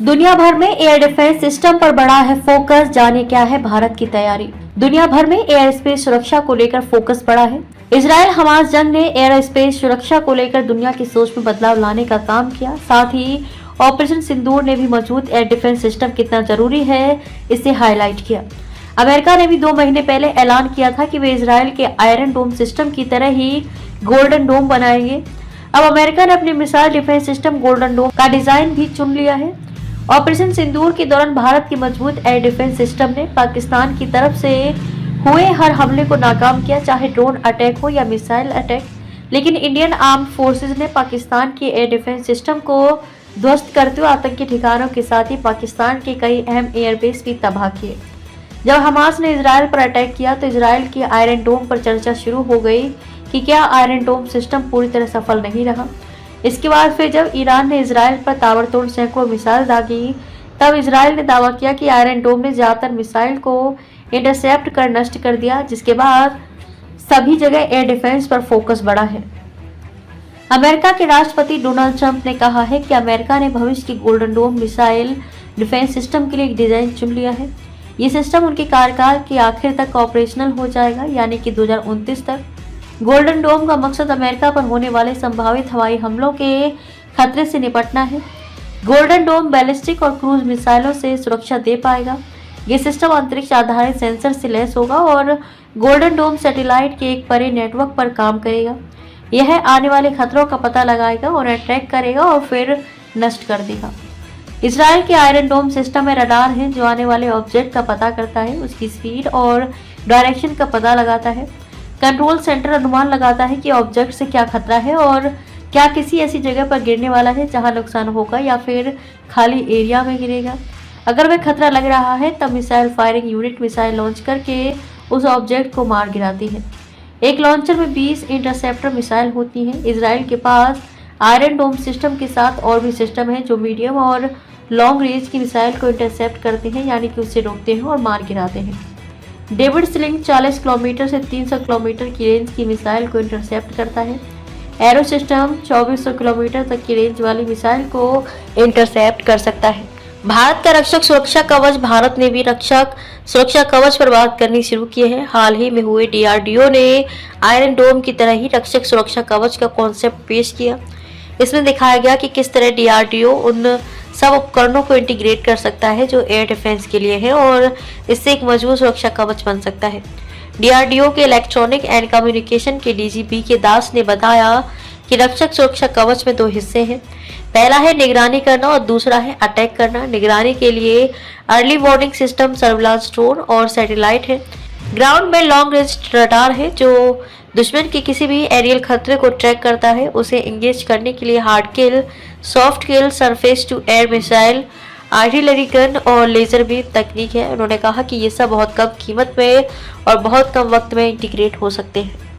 दुनिया भर में एयर डिफेंस सिस्टम पर बड़ा है फोकस। जाने क्या है भारत की तैयारी। दुनिया भर में एयर स्पेस सुरक्षा को लेकर फोकस बढ़ा है। इजराइल हमास जंग ने एयर स्पेस सुरक्षा को लेकर दुनिया की सोच में बदलाव लाने का काम किया। साथ ही ऑपरेशन सिंदूर ने भी मौजूद एयर डिफेंस सिस्टम कितना जरूरी है इसे हाईलाइट किया। अमेरिका ने भी 2 महीने पहले ऐलान किया था कि वे इजराइल के आयरन डोम सिस्टम की तरह ही गोल्डन डोम बनाएंगे। अब अमेरिका ने अपने मिसाइल डिफेंस सिस्टम गोल्डन डोम का डिजाइन भी चुन लिया है। ऑपरेशन सिंदूर के दौरान भारत की मजबूत एयर डिफेंस सिस्टम ने पाकिस्तान की तरफ से हुए हर हमले को नाकाम किया, चाहे ड्रोन अटैक हो या मिसाइल अटैक। लेकिन इंडियन आर्म्ड फोर्सेज ने पाकिस्तान के एयर डिफेंस सिस्टम को ध्वस्त करते हुए आतंकी ठिकानों के साथ ही पाकिस्तान के कई अहम एयरबेस भी तबाह किए। जब हमास ने इजराइल पर अटैक किया तो इजराइल के आयरन डोम पर चर्चा शुरू हो गई कि क्या आयरन डोम सिस्टम पूरी तरह सफल नहीं रहा। इसके बाद फिर जब ईरान ने इजराइल पर ताबड़तोड़ सैकड़ों मिसाइल दागी, तब इजराइल ने दावा किया कि आयरन डोम ने ज्यादातर मिसाइल को इंटरसेप्ट कर नष्ट कर दिया। जिसके बाद सभी जगह एयर डिफेंस पर फोकस बढ़ा है। अमेरिका के राष्ट्रपति डोनाल्ड ट्रंप ने कहा है कि अमेरिका ने भविष्य की golden dome missile defence system के लिए एक डिजाइन चुन लिया है। ये सिस्टम उनके कार्यकाल के आखिर तक ऑपरेशनल हो जाएगा, यानी कि 2029 तक। गोल्डन डोम का मकसद अमेरिका पर होने वाले संभावित हवाई हमलों के खतरे से निपटना है। गोल्डन डोम बैलिस्टिक और क्रूज मिसाइलों से सुरक्षा दे पाएगा। ये सिस्टम अंतरिक्ष आधारित सेंसर से लैस होगा और गोल्डन डोम सैटेलाइट के एक बड़े नेटवर्क पर काम करेगा। यह आने वाले खतरों का पता लगाएगा, उन्हें ट्रैक करेगा और फिर नष्ट कर देगा। इजराइल के आयरन डोम सिस्टम में रडार है जो आने वाले ऑब्जेक्ट का पता करता है, उसकी स्पीड और डायरेक्शन का पता लगाता है। कंट्रोल सेंटर अनुमान लगाता है कि ऑब्जेक्ट से क्या खतरा है और क्या किसी ऐसी जगह पर गिरने वाला है जहां नुकसान होगा या फिर खाली एरिया में गिरेगा। अगर वह खतरा लग रहा है तब missile firing unit missile launch करके उस ऑब्जेक्ट को मार गिराती है। एक लॉन्चर में 20 इंटरसेप्टर मिसाइल होती हैं। इजराइल के पास आयरन डोम सिस्टम के साथ और भी सिस्टम है जो मीडियम और लॉन्ग रेंज की मिसाइल को इंटरसेप्ट करते हैं, यानी कि उसे रोकते हैं और मार गिराते हैं। डेविड स्लिंग 40 किलोमीटर से 300 किलोमीटर की रेंज की मिसाइल को इंटरसेप्ट करता है। एरो सिस्टम 2400 किलोमीटर तक की रेंज वाली मिसाइल को इंटरसेप्ट कर सकता है। भारत का रक्षक सुरक्षा कवच। भारत ने भी रक्षक सुरक्षा कवच पर बात करनी शुरू की है। हाल ही में हुए DRDO ने आयरन डोम की तरह ही रक्षक सुरक्षा कवच का कॉन्सेप्ट पेश किया। इसमें दिखाया गया कि किस तरह DRDO उन सब उपकरणों को इंटीग्रेट कर सकता है जो एयर डिफेंस के लिए है और इससे एक मजबूत सुरक्षा कवच बन सकता है। DRDO के इलेक्ट्रॉनिक एंड कम्युनिकेशन के DG BK दास ने बताया कि रक्षक सुरक्षा कवच में 2 हिस्से हैं। पहला है निगरानी करना और दूसरा है अटैक करना। निगरानी के लिए early warning system, surveillance drone और सैटेलाइट है। ग्राउंड में लॉन्ग रेंज रडार है जो दुश्मन के किसी भी एरियल खतरे को ट्रैक करता है। उसे इंगेज करने के लिए hard kill, soft kill, surface to air missile, artillery gun और लेजर बीम तकनीक है। उन्होंने कहा कि ये सब बहुत कम कीमत में और बहुत कम वक्त में इंटीग्रेट हो सकते हैं।